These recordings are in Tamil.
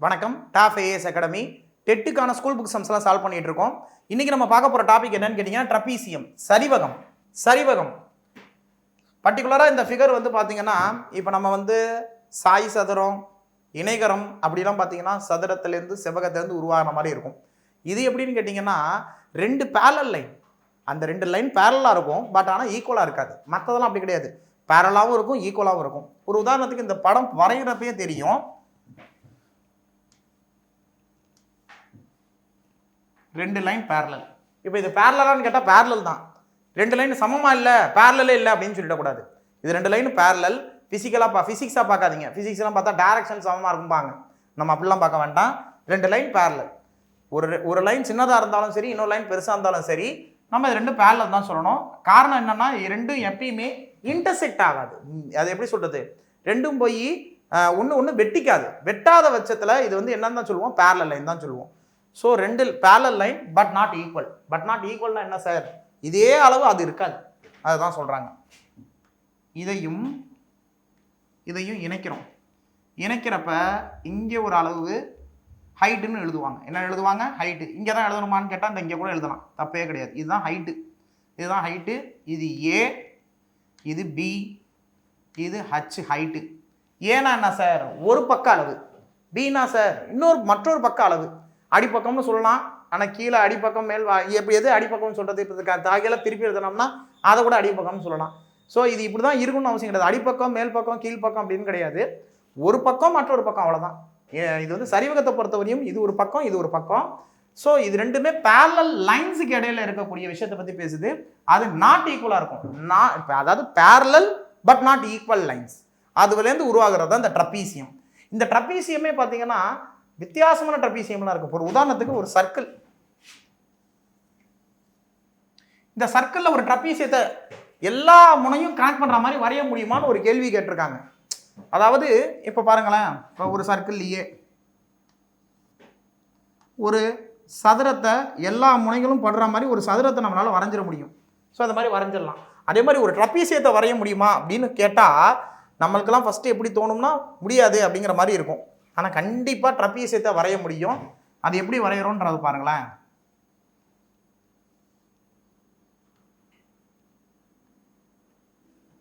வணக்கம். டாப் ஐஏஎஸ் அகாடமி டெட்டுக்கான ஸ்கூல் புக் சம்ஸ்லாம் சால்வ் பண்ணிட்டு இருக்கோம். இன்னைக்கு நம்ம பார்க்க போற டாபிக் என்னன்னு கேட்டீங்கன்னா ட்ரபீசியம், சரிவகம். சரிவகம் பர்டிகுலராக இந்த ஃபிகர் வந்து பார்த்தீங்கன்னா இப்போ நம்ம வந்து சாய் சதுரம், இணைகரம் அப்படிலாம் பார்த்தீங்கன்னா சதுரத்திலேருந்து செவ்வகத்திலேருந்து உருவாகின மாதிரி இருக்கும். இது எப்படின்னு கேட்டிங்கன்னா ரெண்டு பேரலல் லைன், அந்த ரெண்டு லைன் பேரலாக இருக்கும், பட் ஆனால் ஈக்குவலாக இருக்காது. மற்றதெல்லாம் அப்படி கிடையாது, பேரலாகவும் இருக்கும் ஈக்குவலாகவும் இருக்கும். ஒரு உதாரணத்துக்கு இந்த படம் வரைகிறப்பே தெரியும். ரெண்டு லைன் பேரலல். இப்போ இது பேரலான்னு கேட்டால் பேரலல் தான். ரெண்டு லைன் சமமாக இல்லை, பேரலே இல்லை அப்படின்னு சொல்லிடக்கூடாது. இது ரெண்டு லைன் பேரலல். ஃபிசிக்ஸாக பார்க்காதீங்க. ஃபிசிக்ஸ்லாம் பார்த்தா டைரக்ஷன் சமமாக இருக்கும்பாங்க. நம்ம அப்படிலாம் பார்க்க வேண்டாம். ரெண்டு லைன் பேரலல். ஒரு லைன் சின்னதாக இருந்தாலும் சரி, இன்னொரு லைன் பெருசாக இருந்தாலும் சரி, நம்ம இது ரெண்டும் பேரலல் தான் சொல்லணும். காரணம் என்னன்னா ரெண்டும் எப்பயுமே இன்டர்செக்ட் ஆகாது. அது எப்படி சொல்கிறது, ரெண்டும் போய் ஒன்று வெட்டிக்காது. வெட்டாத பட்சத்தில் இது வந்து என்னன்னு தான் சொல்லுவோம், பேரலல் லைன் தான் சொல்லுவோம். ஸோ ரெண்டு parallel line but not equal. But not ஈக்குவல்னா என்ன சார், இதே அளவு அது இருக்காது, அதுதான் சொல்கிறாங்க. இதையும் இணைக்கிறோம். இணைக்கிறப்ப இங்கே ஒரு அளவு ஹைட்டுன்னு எழுதுவாங்க. என்ன எழுதுவாங்க, ஹைட்டு. இங்கே தான் எழுதணுமான்னு கேட்டால் இந்த இங்கே கூட எழுதலாம், தப்பே கிடையாது. இதுதான் ஹைட்டு, இதுதான் ஹைட்டு. இது ஏ, இது பி, இது ஹச் ஹைட்டு. ஏன்னா என்ன சார், ஒரு பக்க அளவு. பின்னா சார் மற்றொரு பக்க அளவு. அடிப்பக்கம்னு சொல்லலாம், ஆனால் கீழே அடிப்பக்கம் மேல் எப்படி எது அடிப்பக்கம்னு சொல்கிறது, இப்போ தாகையில திருப்பி எழுதணும்னா அதை கூட அடிப்பக்கம்னு சொல்லலாம். ஸோ இது இப்படி தான் இருக்கணும்னு அவசியம் கிடையாது. அடிப்பக்கம் மேல் பக்கம் கீழ்ப்பக்கம் அப்படின்னு கிடையாது, ஒரு பக்கம் மற்றொரு பக்கம், அவ்வளோதான். இது வந்து சரிவகத்தை பொறுத்தவரையும் இது ஒரு பக்கம், இது ஒரு பக்கம். ஸோ இது ரெண்டுமே பேரலல் லைன்ஸுக்கு இடையில இருக்கக்கூடிய விஷயத்தை பற்றி பேசுது. அது நாட் ஈக்குவலாக இருக்கும். அதாவது parallel but not equal lines, அதுலேருந்து உருவாகிறது தான் இந்த ட்ரபீசியம். இந்த ட்ரபீசியமே பார்த்தீங்கன்னா வித்தியாசமான ட்ரபீசியம்லாம் இருக்கும். ஒரு உதாரணத்துக்கு ஒரு சர்க்கிள். இந்த சர்க்கிளில் ஒரு ட்ரபீசியத்தை எல்லா முனையும் கனெக்ட் பண்ணுற மாதிரி வரைய முடியுமான்னு ஒரு கேள்வி கேட்டிருக்காங்க. அதாவது இப்போ பாருங்களேன், இப்போ ஒரு சர்க்கிள்லையே ஒரு சதுரத்தை எல்லா முனைகளும் படுற மாதிரி ஒரு சதுரத்தை நம்மளால் வரைஞ்சிட முடியும். ஸோ அந்த மாதிரி வரைஞ்சிடலாம். அதே மாதிரி ஒரு ட்ரபீசியத்தை வரைய முடியுமா அப்படின்னு கேட்டால் நம்மளுக்கெல்லாம் ஃபஸ்ட்டு எப்படி தோணும்னா முடியாது அப்படிங்கிற மாதிரி இருக்கும். ஆனால் கண்டிப்பாக ட்ரபீசியத்தை வரைய முடியும். அது எப்படி வரைகிறோன்றது பாருங்களேன்.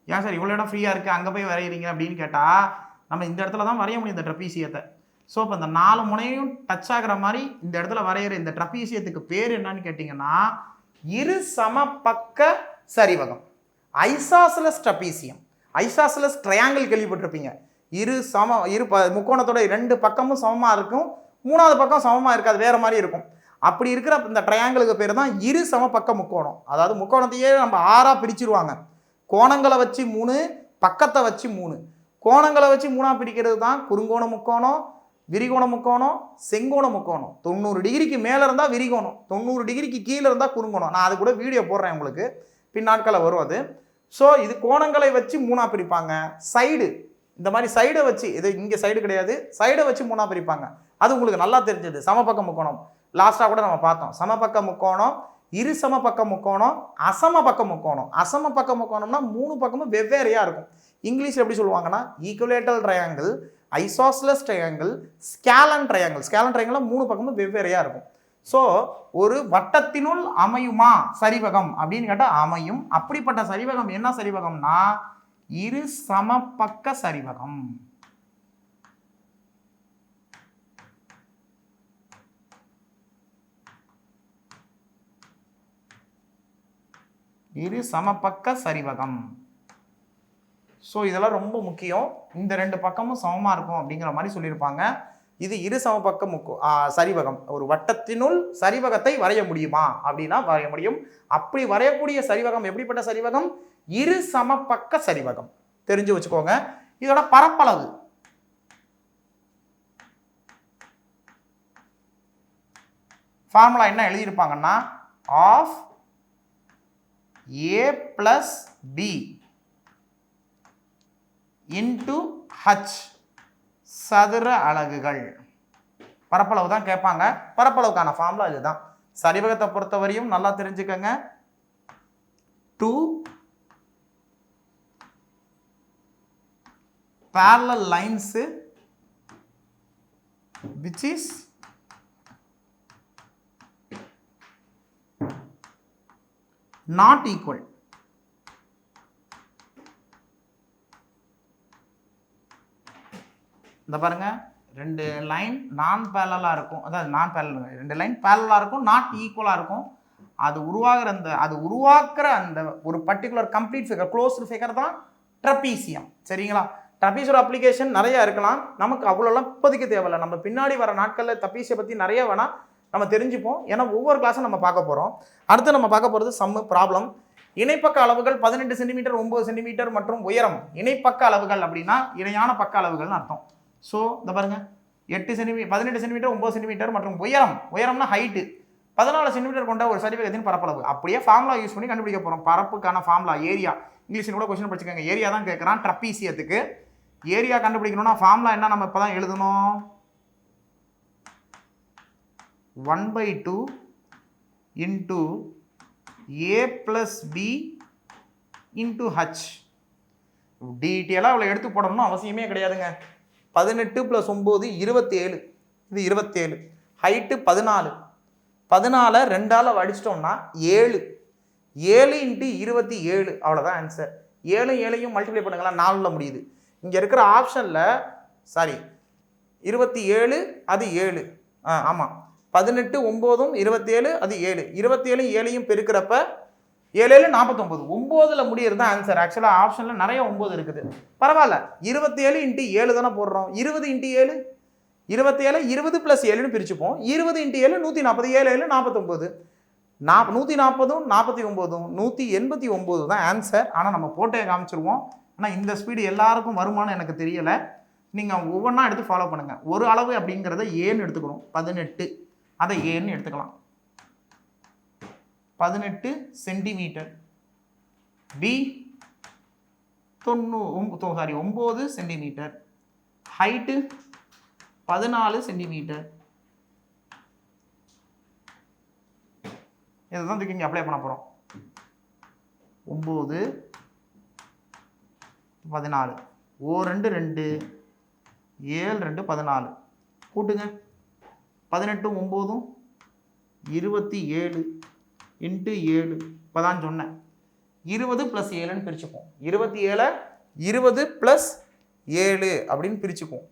ஏன் சார் இவ்வளோ இடம் ஃப்ரீயாக இருக்குது, அங்கே போய் வரைகிறீங்க அப்படின்னு கேட்டால் நம்ம இந்த இடத்துல தான் வரைய முடியும் இந்த ட்ரபீசியத்தை. ஸோ இப்போ இந்த நாலு முனையும் டச் ஆகிற மாதிரி இந்த இடத்துல வரைகிற இந்த ட்ரபீசியத்துக்கு பேர் என்னன்னு கேட்டிங்கன்னா இரு சமபக்க சரிவகம், ஐசாசலஸ் ட்ரபீசியம். ஐசாசலஸ் ட்ரையாங்கிள் கேள்விப்பட்டிருப்பீங்க. இரு முக்கோணத்தோட ரெண்டு பக்கமும் சமமாக இருக்கும், மூணாவது பக்கம் சமமாக இருக்காது, வேறு மாதிரி இருக்கும். அப்படி இருக்கிற இந்த ட்ரையாங்கிளுக்கு பேர் தான் இரு சமபக்க முக்கோணம். அதாவது முக்கோணத்தையே நம்ம 6ஆக பிரிச்சிருவாங்க. கோணங்களை வச்சு 3, பக்கத்தை வச்சு 3. கோணங்களை வச்சு 3ஆக பிரிக்கிறது தான் குறுங்கோண முக்கோணம், விரிகோண முக்கோணம், செங்கோண முக்கோணம். 90 டிகிரிக்கு மேலே இருந்தால் விரிகோணம், 90 டிகிரிக்கு கீழே இருந்தால் குறுங்கோணம். நான் அது கூட வீடியோ போடுறேன் உங்களுக்கு, பின்னாட்களில் வரும் அது. ஸோ இது கோணங்களை வச்சு 3ஆக பிரிப்பாங்க. சைடு இந்த மாதிரி சைடை வச்சு, இது இங்கே சைடு கிடையாது, சைடை வச்சு 3ஆக பிரிப்பாங்க. அது உங்களுக்கு நல்லா தெரிஞ்சது. சமபக்க முக்கோணம் லாஸ்ட்டாக கூட நம்ம பார்த்தோம். சமபக்க முக்கோணம், இரு சமபக்க முக்கோணம், அசமபக்க முக்கோணம். அசமபக்க முக்கோணம்னா 3 பக்கமும் வெவ்வேறையாக இருக்கும். இங்கிலீஷில் எப்படி சொல்லுவாங்கன்னா equilateral triangle, isosceles triangle, scalene triangle. Scalene triangle 3 பக்கமும் வெவ்வேறையாக இருக்கும். ஸோ ஒரு வட்டத்தினுள் அமையுமா சரிவகம் அப்படின்னு கேட்டால் அமையும். அப்படிப்பட்ட சரிவகம் என்ன சரிவகம்னா இரு சமபக்க சரிவகம். இரு சமபக்க சரிவகம். ஸோ இதெல்லாம் ரொம்ப முக்கியம். இந்த ரெண்டு பக்கமும் சமமாக இருக்கும் அப்படிங்கிற மாதிரி சொல்லியிருப்பாங்க. இது இரு சமபக்க சரிவகம். ஒரு வட்டத்தினுள் சரிவகத்தை வரைய முடியுமா அப்படின்னா வரைய முடியும். அப்படி வரையக்கூடிய சரிவகம் எப்படிப்பட்ட சரிவகம், இரு சமபக்க சரிவகம். தெரிஞ்சு வச்சுக்கோங்க. இதோட பரப்பளவு ஃபார்முலா என்ன எழுதியிருப்பாங்கன்னா half A plus B into H சதுர அலகுகள். பரப்பளவு தான் கேட்பாங்க. பரப்பளவுக்கான ஃபார்முலா இதுதான். சரிவகத்தை பொறுத்தவரையும் நல்லா தெரிஞ்சுக்கங்க. 2 parallel lines which is not equal. இந்த பாருங்க ரெண்டு லைன் நான் பேரலா இருக்கும், அதாவது நான் பேரலல் ரெண்டு லைன் பேரலா இருக்கும், நாட் ஈக்குவலா இருக்கும். அது உருவாக்குற அந்த ஒரு particular complete figure, closed figure தான் ட்ரபீசியம். சரிங்களா? ட்ரபீஸோட அப்ளிகேஷன் நிறைய இருக்கலாம், நமக்கு அவ்வளோலாம் இப்போதைக்கு தேவையில்லை. நம்ம பின்னாடி வர நாட்களில் ட்ரபீஸை பற்றி நிறைய வேணால் நம்ம தெரிஞ்சுப்போம், ஏன்னா ஒவ்வொரு கிளாஸும் நம்ம பார்க்க போகிறோம். அடுத்து நம்ம பார்க்க போகிறது சம்மு ப்ராப்ளம். இணைப்பக்க அளவுகள் 18 சென்டிமீட்டர், 9 சென்டிமீட்டர் மற்றும் உயரம். இணைப்பக்க அளவுகள் அப்படின்னா இணையான பக்க அளவுகள்னு அர்த்தம். ஸோ இந்த பாருங்க 18 சென்டிமீட்டர், 9 சென்டிமீட்டர் மற்றும் உயரம்னா ஹைட்டு 14 சென்டிமீட்டர் கொண்ட ஒரு சரிவகத்தின் பரப்பளவு. அப்படியே ஃபார்முலா யூஸ் பண்ணி கண்டுபிடிக்க போகிறோம். பரப்புக்கான ஃபார்முலா ஏரியா. இங்கிலீஷில் கூட கொஸ்டின் படிச்சுக்கோங்க, ஏரியா தான் கேட்குறான். ட்ரபீசியத்துக்கு ஏரியா கண்டுபிடிக்கணும்னா ஃபார்முலா என்ன நம்ம இப்போ தான் எழுதணும், 1/2 into a plus b into h. டீட்டெயிலாக அவ்வளோ எடுத்து போடணும்னு அவசியமே கிடையாதுங்க. 18 + 9 27, இது 27. ஹைட்டு 14, 14 2ஆல் அடிச்சிட்டோம்னா 7, 7 × 27, அவ்வளோதான் ஆன்சர். 7 7ஐயும் மல்டிப்ளை பண்ணுங்களா, 4ல் முடியுது. இங்கே இருக்கிற ஆப்ஷனில் 27 அது 7, ஆமாம் 18 9 27 அது 7, 27 7ஐயும் பெருக்கிறப்ப 7 7 49, 9ல் முடியறது தான் ஆன்சர். ஆக்சுவலாக ஆப்ஷனில் நிறைய 9 இருக்குது, பரவாயில்ல. 27 × 7 தானே போடுறோம், 20 × 7 27, 20 + 7ன்னு பிரிச்சுப்போம். 20 × 7 140, 7 7 49, 140 49 189 தான் ஆன்சர். ஆனால் நம்ம போட்டே காமிச்சிருவோம். ஆனால் இந்த ஸ்பீடு எல்லாருக்கும் வருமானு எனக்கு தெரியலை. நீங்கள் ஒவ்வொன்றா எடுத்து ஃபாலோ பண்ணுங்கள். ஒரு அளவு அப்படிங்கிறத ஏன்னு எடுத்துக்கணும், 18, அதை ஏன்னு எடுத்துக்கலாம். 18 centimetre. B 9 centimetre. Height 14 centimetre. இதுதான் தூக்கி இங்கே அப்ளை பண்ண போகிறோம். 9 14, 2 2 7 2 14 கூட்டுங்க. 18 9 27 × 7, இப்போ தான் சொன்னேன். 20 + 7ன்னு பிரிச்சுப்போம். 27 20 + 7 அப்படின்னு பிரிச்சுப்போம்.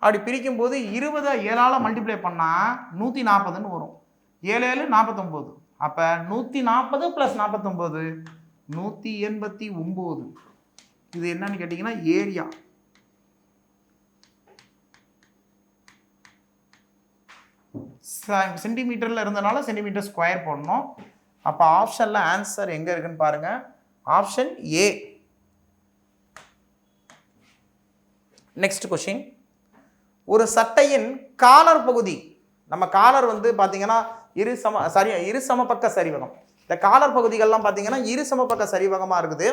அப்படி பிரிக்கும்போது 20 7ஆல் மல்டிப்ளை பண்ணால் 140ன்னு வரும். 7 7 49, அப்போ 140 + 49 189. இது என்னன்னு கேட்டிங்கன்னா ஏரியா. சென்டிமீட்டரில் இருந்தனால சென்டிமீட்டர் ஸ்கொயர் போடணும். அப்போ ஆப்ஷனில் ஆன்சர் எங்கே இருக்குன்னு பாருங்கள், ஆப்ஷன் ஏ. Next question. ஒரு சட்டையின் காலர் பகுதி, நம்ம காலர் வந்து பார்த்தீங்கன்னா இரு சமபக்க சரிவகம். இந்த காலர் பகுதிகள்லாம் பார்த்தீங்கன்னா இரு சமபக்க சரிவகமாக இருக்குது.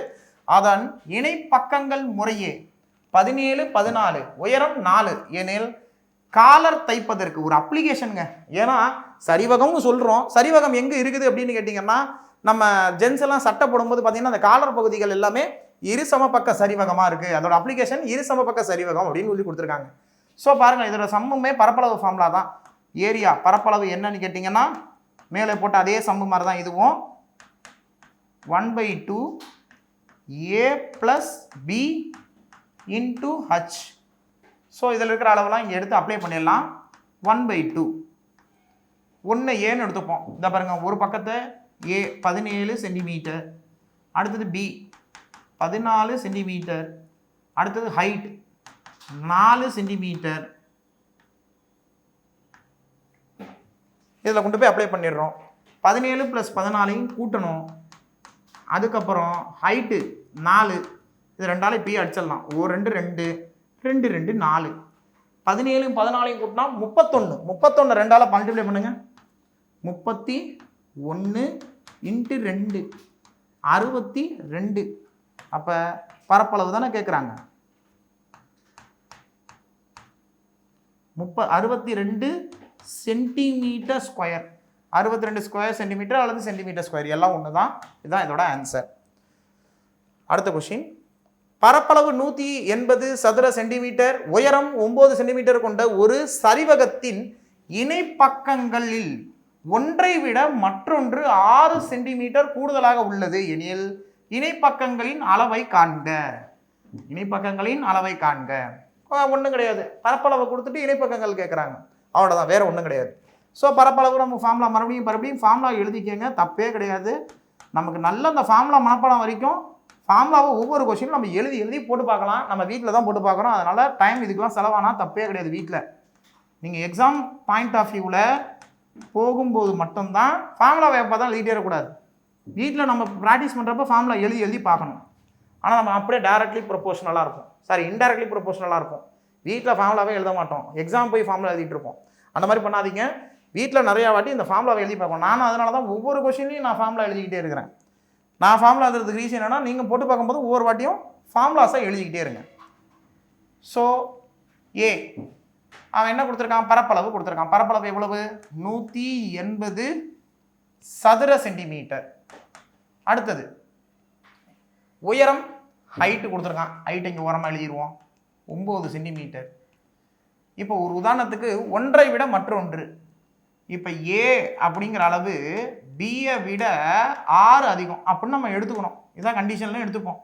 அதன் இணைப்பக்கங்கள் முறையே 17 14, உயரம் 4 எனில் காலர் தைப்பதற்கு ஒரு அப்ளிகேஷனுங்க. ஏன்னா சரிவகம்னு சொல்கிறோம், சரிவகம் எங்கே இருக்குது அப்படின்னு கேட்டிங்கன்னா, நம்ம ஜென்ஸ் எல்லாம் சட்டை போடும்போது பார்த்தீங்கன்னா அந்த காலர் பகுதிகள் எல்லாமே இரு சமபக்க சரிவகமாக இருக்குது. அதோட அப்ளிகேஷன் இரு சமபக்க சரிவகம் அப்படின்னு சொல்லி கொடுத்துருக்காங்க. ஸோ பாருங்கள், இதோட சம்முமே பரப்பளவு ஃபார்முலா தான். ஏரியா பரப்பளவு என்னன்னு கேட்டிங்கன்னா மேலே போட்ட அதே சம்மு மாதிரி தான் இதுவும். 1/2 a + b × h. ஸோ இதில் இருக்கிற அளவெல்லாம் இங்கே எடுத்து அப்ளை பண்ணிடலாம். 1/2 1 ஏன்னு எடுத்துப்போம். இந்த பாருங்கள், ஒரு பக்கத்தை ஏ 17 சென்டிமீட்டர், அடுத்தது பி 14 சென்டிமீட்டர், அடுத்தது ஹைட் 4 சென்டிமீட்டர். இதில் கொண்டு போய் அப்ளை பண்ணிடுறோம். 17 + 14 கூட்டணும். அதுக்கப்புறம் ஹைட்டு 4, இது 2ஆல் இப்பயே அடிச்சிடலாம். 2 2 2 2 4, 17 14 கூட்டினா 31. 31 2ஆல் மல்டிப்ளை பண்ணுங்க. 31 × 2 62. அப்போ பரப்பளவு தானே கேட்குறாங்க. 62 சென்டிமீட்டர் ஸ்கொயர். 62 ஸ்கொயர் சென்டிமீட்டர் அல்லது சென்டிமீட்டர் ஸ்கொயர் எல்லாம் ஒன்று தான். இதுதான் இதோட ஆன்சர். அடுத்த கொஸ்டின். பரப்பளவு 180 சதுர சென்டிமீட்டர், உயரம் 9 சென்டிமீட்டர் கொண்ட ஒரு சரிவகத்தின் இணைப்பக்கங்களில் ஒன்றை விட மற்றொன்று 6 சென்டிமீட்டர் கூடுதலாக உள்ளது எனில் இணைப்பக்கங்களின் அளவை காண்க. இணைப்பக்கங்களின் அளவை காண்க. ஒன்றும் கிடையாது, பரப்பளவை கொடுத்துட்டு இணைப்பக்கங்கள் கேட்குறாங்க, அவ்வளோதான், வேற ஒன்றும் கிடையாது. ஸோ பரப்பளவு நம்ம ஃபார்முலா மறுபடியும் ஃபார்முலா எழுதிக்கங்க, தப்பே கிடையாது. நமக்கு நல்ல அந்த ஃபார்முலா மனப்பாடம் வரைக்கும் ஃபார்முலாவை ஒவ்வொரு கொஸ்டினும் நம்ம எழுதி போட்டு பார்க்கலாம். நம்ம வீட்டில் தான் போட்டு பார்க்குறோம், அதனால் டைம் இதுக்கெல்லாம் செலவானா தப்பே கிடையாது. வீட்டில் நீங்கள் எக்ஸாம் பாயிண்ட் ஆஃப் வியூவில் போகும்போது மட்டும்தான் ஃபார்முலாவை எப்போ தான் எழுதிட்டே இருக்கக்கூடாது. வீட்டில் நம்ம ப்ராக்டிஸ் பண்ணுறப்ப ஃபார்முலா எழுதி பார்க்கணும். ஆனால் நம்ம அப்படியே டைரக்ட்லி ப்ரொபோஷனலாக இருக்கும், சாரி இன்டைரக்ட்லி ப்ரொபோஷனலாக இருக்கும். வீட்டில் ஃபார்முலாவே எழுத மாட்டோம், எக்ஸாம் போய் ஃபார்முலா எழுதிட்டு இருப்போம். அந்த மாதிரி பண்ணாதீங்க. வீட்டில் நிறையா வாட்டி இந்த ஃபார்முலாவை எழுதி பார்க்கணும். நானும் அதனால தான் ஒவ்வொரு கொஸ்டின்லையும் நான் ஃபார்முலா எழுதிக்கிட்டே இருக்கிறேன். நான் ஃபார்முலா எழுதுறதுக்கு ரீசன் என்னன்னா, நீங்கள் போட்டு பார்க்கும்போது ஒவ்வொரு வாட்டியும் ஃபார்முலாஸாக எழுதிக்கிட்டே இருங்க. ஸோ ஏ அவன் என்ன கொடுத்துருக்கான், பரப்பளவு கொடுத்துருக்கான். பரப்பளவு எவ்வளவு, 180 சதுர சென்டிமீட்டர். அடுத்தது உயரம், ஹைட்டு கொடுத்துருக்கான். ஹைட் இங்கே உரமாக எழுதிடுவோம், 9 சென்டிமீட்டர். இப்போ ஒரு உதாரணத்துக்கு ஒன்றை விட மற்றொன்று. இப்போ ஏ அப்படிங்கிற அளவு பியை விட 6 அதிகம் அப்படின்னு நம்ம எடுத்துக்கணும். இதுதான் கண்டிஷன்லாம் எடுத்துப்போம்.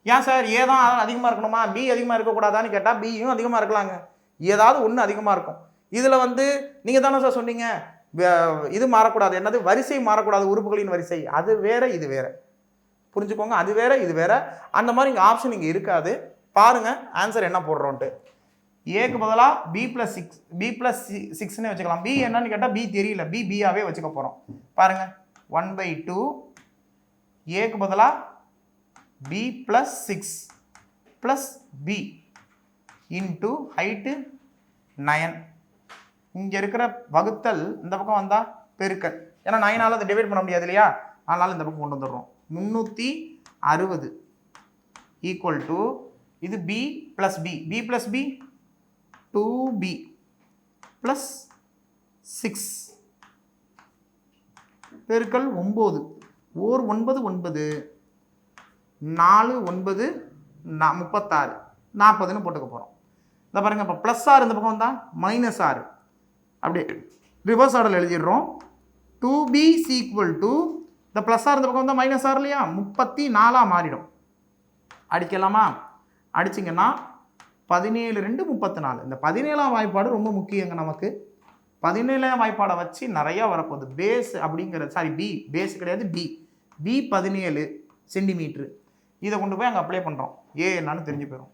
ஏன் சார் ஏ தான் அதிகமாக இருக்கணுமா, பி அதிகமாக இருக்கக்கூடாதான்னு கேட்டால் பியும் அதிகமாக இருக்கலாங்க, ஏதாவது ஒன்று அதிகமாக இருக்கும். இதில் வந்து நீங்கள் தானே சார் சொன்னீங்க இது மாறக்கூடாது, என்னது வரிசை மாறக்கூடாது, உறுப்புகளின் வரிசை, அது வேற இது வேற, புரிஞ்சுக்கோங்க, அது வேற இது வேற. அந்த மாதிரி இங்கே ஆப்ஷன் இங்கே இருக்காது. பாருங்க ஆன்சர் என்ன போடுறோன்ட்டு. ஏக்கு பதிலாக B+6 வச்சுக்கலாம். பி என்னன்னு கேட்டால் பி தெரியல, பியாவே வச்சுக்க போகிறோம். பாருங்க 1/2 ஏக்கு பதிலாக B+6 + B இன்ட்டு ஹைட்டு 9. இங்கே இருக்கிற வகுத்தல் இந்த பக்கம் வந்தால் பெருக்கல், ஏன்னா 9ஆல் அதை டிவைட் பண்ண முடியாது இல்லையா, அதனால் இந்த பக்கம் கொண்டு வந்துடுறோம். 360 ஈக்குவல் டு இது B + B, B+B 2B + 6 பெருக்கல் 9. ஓர் 9 9, 4 9 36, 40ன்னு போட்டுக்க போகிறோம். இந்த பாருங்க, இப்போ +6 இந்த பக்கம் வந்தால் -6, அப்படியே ரிவர்ஸ் ஆர்டரில் எழுதிடுறோம். 2B ஈக்குவல் டு இந்த +6 இந்த பக்கம் வந்தால் -6 இல்லையா, 34 மாறிடும். அடிக்கலாமா, அடிச்சிங்கன்னா 17 2 34. இந்த 17ஆம் வாய்ப்பாடு ரொம்ப முக்கியங்க நமக்கு. 17ஆம் வாய்ப்பாடை வச்சு நிறையா வரப்போகுது. பேஸ் அப்படிங்கிறது, சாரி பி பேஸ் கிடையாது, பி 17 சென்டிமீட்ரு. இதை கொண்டு போய் அங்கே அப்ளை பண்ணுறோம். ஏ என்னன்னு தெரிஞ்சு போயிடும்.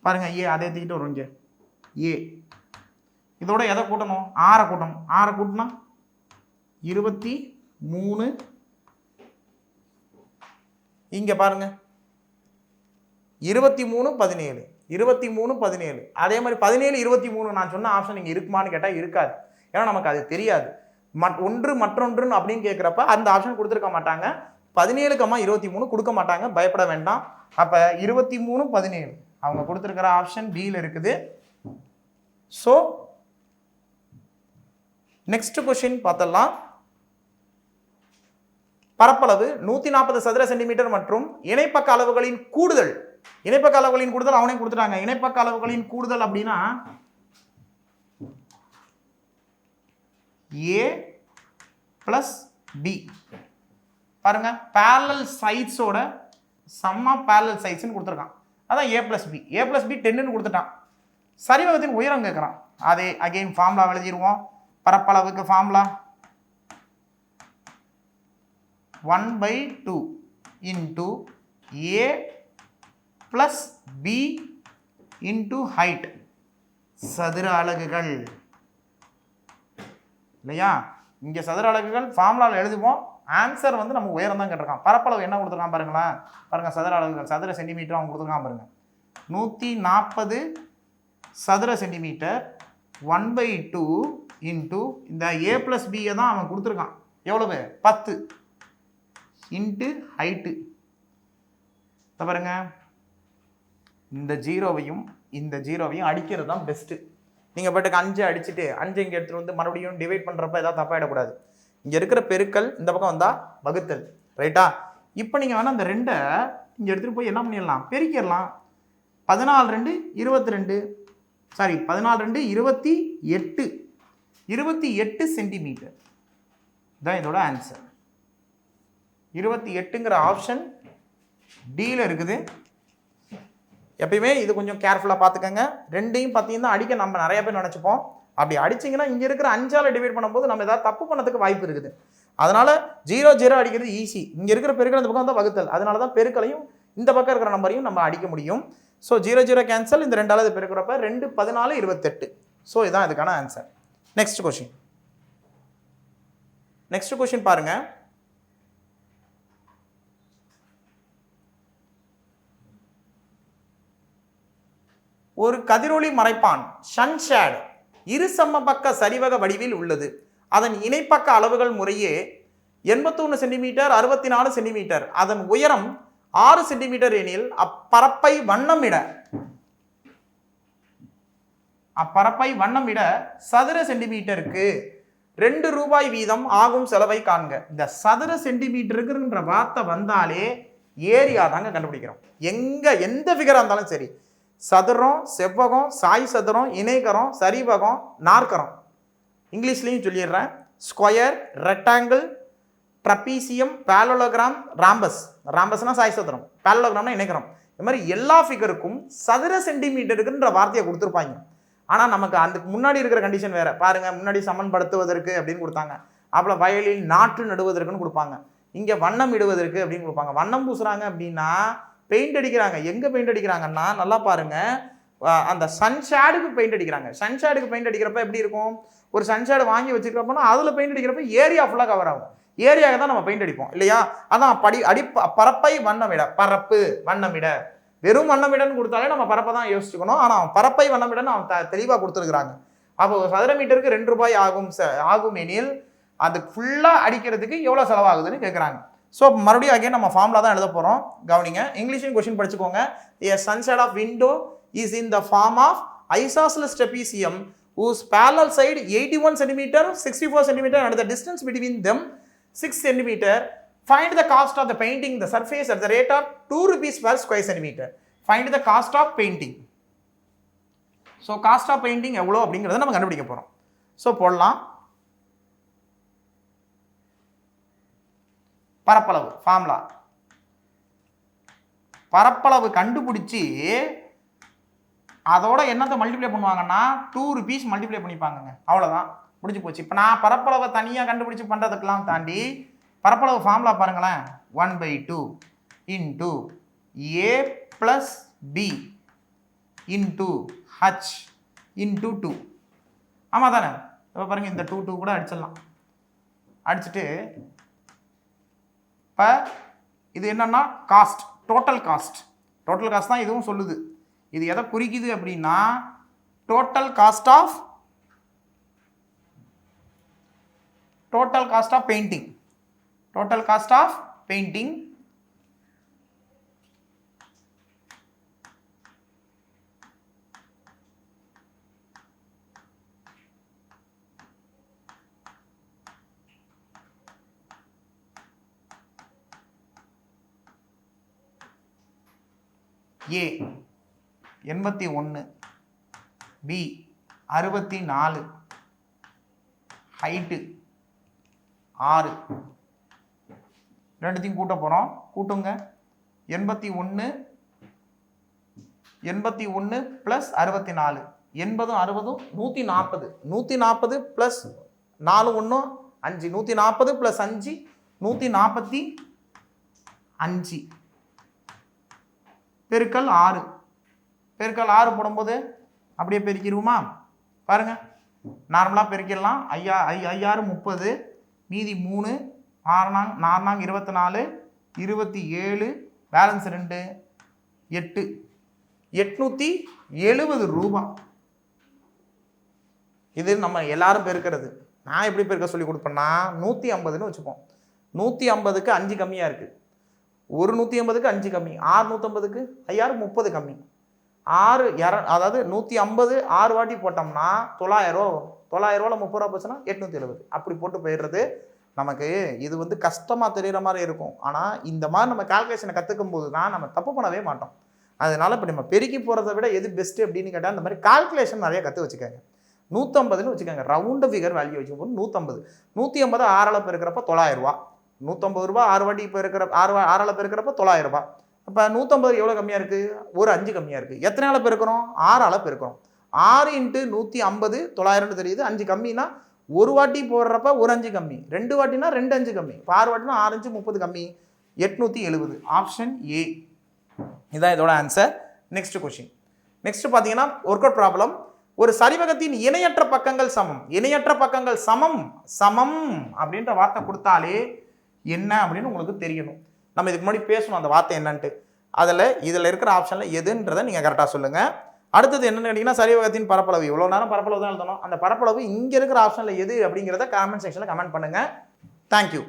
பாருங்கள், ஏ அதே தூக்கிட்டு வரும். இங்கே ஏ இதோட எதை கூட்டணும், 6 கூட்டணும். 6 கூட்டினா 23. இங்கே பாருங்க 23 17, 23 17. அதே மாதிரி 17 23 நான் சொன்ன ஆப்ஷன் இங்கே இருக்குமான்னு கேட்டால் இருக்காது, ஏன்னா நமக்கு அது தெரியாது. ஒன்று மற்றொன்று அப்படின்னு கேட்குறப்ப அந்த ஆப்ஷன் கொடுத்துருக்க மாட்டாங்க. 17, 23 கொடுக்க மாட்டாங்க, பயப்பட வேண்டாம். அப்போ 23 17 அவங்க கொடுத்துருக்கிற ஆப்ஷன் பியில் இருக்குது. ஸோ நெக்ஸ்ட் கொஸ்டின் பார்த்தலாம். பரப்பளவு 140 சதுர சென்டிமீட்டர் மற்றும் இணைப்பக்க அளவுகளின் கூடுதல். இணைப்பக்க அளவுகளின் கூடுதல் அவனே கொடுத்துட்டாங்க. இணைப்பக்க அளவுகளின் கூடுதல் அப்படின்னா A + B. பாருங்க, பேரலல் சைட்ஸோட சம் ஆஃப் பேரலல் சைட்ஸ்னு கொடுத்துருக்கான். அதான் A + B. A + B 10ன்னு கொடுத்துட்டான். சரிவகத்தின் உயரம் கேட்குறான். அதே அகெயின் ஃபார்முலா எழுதிடுவோம். பரப்பளவுக்கு formula 1/2 into A + B into height, சதுர அலகுகள் இல்லையா. இங்கே சதுர அலகுகள் ஃபார்முலாவில் எழுதுவோம். ஆன்சர் வந்து நம்ம உயரம் தான் கேட்டிருக்கான். பரப்பளவு என்ன கொடுத்துருக்கான் பாருங்களேன். பாருங்கள், சதுர அலகுகள் சதுர சென்டிமீட்டர் அவன் கொடுத்துருக்கான் பாருங்க. 140 சதுர சென்டிமீட்டர் 1/2 இன்ட்டு இந்த A + B தான் அவன் கொடுத்துருக்கான். எவ்வளவு, 10 இன்ட்டு ஹைட்டு. பாருங்க, இந்த ஜீரோவையும் இந்த ஜீரோவையும் அடிக்கிறது தான் பெஸ்ட்டு. நீங்கள் பாட்டுக்கு 5 அடிச்சுட்டு 5 இங்கே எடுத்துகிட்டு வந்து மறுபடியும் டிவைட் பண்ணுறப்ப ஏதாவது தப்பாயிடக்கூடாது. இங்கே இருக்கிற பெருக்கல் இந்த பக்கம் வந்தால் வகுத்தல், ரைட்டா. இப்போ நீங்கள் வேணால் அந்த 2 இங்கே எடுத்துகிட்டு போய் என்ன பண்ணிடலாம், பெருக்கிடலாம். 14 2 22, சாரி 14 2 28, 28 சென்டிமீட்டர் தான் இதோட ஆன்சர். 28ங்கிற ஆப்ஷன் டியில் இருக்குது. எப்பயுமே இது கொஞ்சம் கேர்ஃபுல்லாக பார்த்துக்கோங்க. ரெண்டையும் பார்த்தீங்கன்னா அடிக்க நம்ம நிறைய பேர் நினச்சிப்போம். அப்படி அடிச்சிங்கன்னா இங்கே இருக்கிற 5ஆல் டிவைட் பண்ணும்போது நம்ம ஏதாவது தப்பு பண்ணதுக்கு வாய்ப்பு இருக்குது. அதனால் 0 0 அடிக்கிறது ஈஸி. இங்கே இருக்கிற பெருக்கல் இந்த பக்கம் தான் வகுத்தல். அதனால தான் பெருக்கலையும் இந்த பக்கம் இருக்கிற நம்பரையும் நம்ம அடிக்க முடியும். So 0 0 cancel. இந்த 2ஆல் இது பெருக்கிறப்ப 2 14 28. ஸோ இதுதான் இதுக்கான ஆன்சர். நெக்ஸ்ட் கொஸ்டின் பாருங்க. ஒரு கதிரொளி மறைப்பான் சன்ஷேட் இரு சமபக்க சரிவக வடிவில் உள்ளது. அதன் இணைப்பக்க அளவுகள் முறையே 81 சென்டிமீட்டர் 64 சென்டிமீட்டர். அதன் உயரம் 6 சென்டிமீட்டர் எனில் அப்பரப்பை வண்ணமிட சதுர சென்டிமீட்டருக்கு 2 ரூபாய் வீதம் ஆகும் செலவை காண்க. இந்த சதுர சென்டிமீட்டருக்குன்ற வார்த்தை வந்தாலே ஏரியா தாங்க கண்டுபிடிக்கிறோம். எந்த ஃபிகராக இருந்தாலும் சரி, சதுரம், செவ்வகம், சாய் சதுரம், இணைகரம், சரிவகம், நாற்கரம், இங்கிலீஷ்லையும் சொல்லிடுறேன். ஸ்கொயர், ரெக்டாங்கிள், ட்ரபீசியம், பேரலோகிராம், ராம்பஸ்னா சாய் சதுரம், பேரலோகிராம்னா இணைகரம். இந்த மாதிரி எல்லா ஃபிகருக்கும் சதுர சென்டிமீட்டருக்குன்ற வார்த்தையை கொடுத்துருப்பாங்க. ஆனால் நமக்கு அதுக்கு முன்னாடி இருக்கிற கண்டிஷன் வேறு பாருங்கள். முன்னாடி சமன்படுத்துவதற்கு அப்படின்னு கொடுத்தாங்க. அப்புறம் வயலில் நாற்று நடுவதற்குன்னு கொடுப்பாங்க. இங்கே வண்ணம் இடுவதற்கு அப்படின்னு கொடுப்பாங்க. வண்ணம் பூசுகிறாங்க அப்படின்னா பெயிண்ட் அடிக்கிறாங்க. எங்கே பெயிண்ட் அடிக்கிறாங்கன்னா நல்லா பாருங்கள், அந்த சன்ஷேடுக்கு பெயிண்ட் அடிக்கிறாங்க. சன்ஷேடுக்கு பெயிண்ட் அடிக்கிறப்ப எப்படி இருக்கும், ஒரு சன்ஷேடு வாங்கி வச்சுக்கிறப்போனா அதில் பெயிண்ட் அடிக்கிறப்ப ஏரியா ஃபுல்லாக கவர் ஆகும். ஏரியாவை தான் நம்ம பெயிண்ட் அடிப்போம் இல்லையா? அதான் பரப்பை வண்ணமிட, பரப்பு வண்ணமிட. வெறும் வண்ணமிடன்னு கொடுத்தாலே நம்ம பரப்பை தான் யோசிச்சுக்கணும். ஆனால் பரப்பை வண்ணமிடன்னு அவன் தெளிவாக கொடுத்துருக்குறாங்க. அப்போ சதுர மீட்டருக்கு 2 ரூபாய் ஆகும் எனில் அது ஃபுல்லாக அடிக்கிறதுக்கு எவ்வளோ செலவாகுதுன்னு கேட்குறாங்க. ஸோ மறுபடியும் அகைன் நம்ம ஃபார்முலா தான் எழுத போகிறோம். கவனிங்க, இங்கிலீஷின் கொஸ்டின் படிச்சுக்கோங்க. A sunshade of window is in the form of isosceles trapezium whose parallel side 81 cm, 64 cm and the distance between them 6 cm. Find the cost of the painting the surface at the rate of 2 rupees per square centimeter. Find the cost of painting. So cost of painting எவ்வளோ அப்படிங்கிறத நம்ம கண்டுபிடிக்க போகிறோம். ஸோ போடலாம். பரப்பளவு ஃபார்முலா, பரப்பளவு கண்டுபிடிச்சி அதோட என்னத்தை மல்டிப்ளை பண்ணுவாங்கன்னா 2 rupees மல்டிப்ளை பண்ணிப்பாங்க. அவ்வளோதான், முடிஞ்சு போச்சு. இப்போ நான் பரப்பளவை தனியாக கண்டுபிடிச்சி பண்ணுறதுக்கெல்லாம் தாண்டி பரப்பளவு ஃபார்முலா பாருங்களேன். 1/2 into A + B into H into 2. ஆமாம் தானே? இப்போ பாருங்கள், இந்த 2 கூட அடிச்சிடலாம். அடிச்சுட்டு இப்போ இது என்னன்னா காஸ்ட், டோட்டல் காஸ்ட் தான் இதுவும் சொல்லுது. இது எதை குறிக்குது அப்படின்னா total cost of painting. A 81, B 64, height 6. ரெண்டுத்தையும் கூட்ட போகிறோம். கூட்டுங்க. 81 + 64, 80 60 140. 140 + 4 1 5, 140 + 5 145 பெருக்கல் 6. பெருக்கல் 6 போடும்போது அப்படியே பெருக்கிடுவோமா? பாருங்கள், நார்மலாக பெருக்கிடலாம். 5 30, மீதி 3, 4 24, 27, பேலன்ஸ் 2 8, 870 ரூபா. இது நம்ம எல்லாரும் பெருக்கிறது. நான் எப்படி பெருக்க சொல்லி கொடுப்பேன்னா 150ன்னு வச்சுப்போம். 150க்கு 5 கம்மியாக இருக்குது. ஒரு 150க்கு 5 கம்மி, 650க்கு 30 கம்மி. 6 அதாவது 150 6 வாட்டி போட்டோம்னா 900 ரூபா வரும். 900 ரூபாவில் 30 ரூபா போச்சுன்னா 870. அப்படி போட்டு போயிடுறது. நமக்கு இது வந்து கஷ்டமாக தெரிகிற மாதிரி இருக்கும். ஆனால் இந்த மாதிரி நம்ம கால்குலேஷனை கற்றுக்கும் போது தான் நம்ம தப்பு பண்ணவே மாட்டோம். அதனால இப்போ நம்ம பெருக்கி போகிறத விட எது பெஸ்ட்டு அப்படின்னு கேட்டால் இந்த மாதிரி கால்குலேஷன் நிறைய கற்று வச்சுக்கோங்க. 150ன்னு வச்சுக்கோங்க, ரவுண்டு ஃபிகர் வேல்யூ வச்சுக்கோங்க. 150 150 6 பெருக்கிறப்ப 900 ரூபா. 150 ரூபா 6 வாட்டி பெருக்கிற 6 பெருக்கிறப்ப 900 ரூபா. அப்போ 150 எவ்வளோ கம்மியாக இருக்குது? ஒரு 5 கம்மியாக இருக்குது. எத்தனை பெருக்கிறோம்? 6 பெருக்கிறோம். 6 × 150 900 தெரியுது. 5 கம்மினா ஒரு வாட்டி போடுறப்ப ஒரு 5 கம்மி, 2 வாட்டினா 2 5 கம்மி, 6 வாட்டினா 6 5 30 கம்மி, 870. ஆப்ஷன் ஏ இதான் இதோட ஆன்சர். Next question. நெக்ஸ்ட் பார்த்தீங்கன்னா ஒர்க் அவுட் ப்ராப்ளம். ஒரு சரிவகத்தின் இணையற்ற பக்கங்கள் சமம். இணையற்ற பக்கங்கள் சமம் சமம் அப்படின்ற வார்த்தை கொடுத்தாலே என்ன அப்படின்னு உங்களுக்கு தெரியணும். நம்ம இதுக்கு முன்னாடி பேசணும் அந்த வார்த்தை என்னன்ட்டு. இதில் இருக்கிற ஆப்ஷனில் எதுன்றதை நீங்கள் கரெக்டாக சொல்லுங்கள். அடுத்தது என்னன்னு கேட்டிங்கன்னா சரிவகத்தின் பரப்பளவு. இவ்வளோ நேரம் பரப்பளவு தான் எழுதணும். அந்த பரப்பளவு இங்கே இருக்கிற ஆப்ஷனில் எது அப்படிங்கிறத கமெண்ட் செக்ஷனில் கமெண்ட் பண்ணுங்கள். தேங்க்யூ.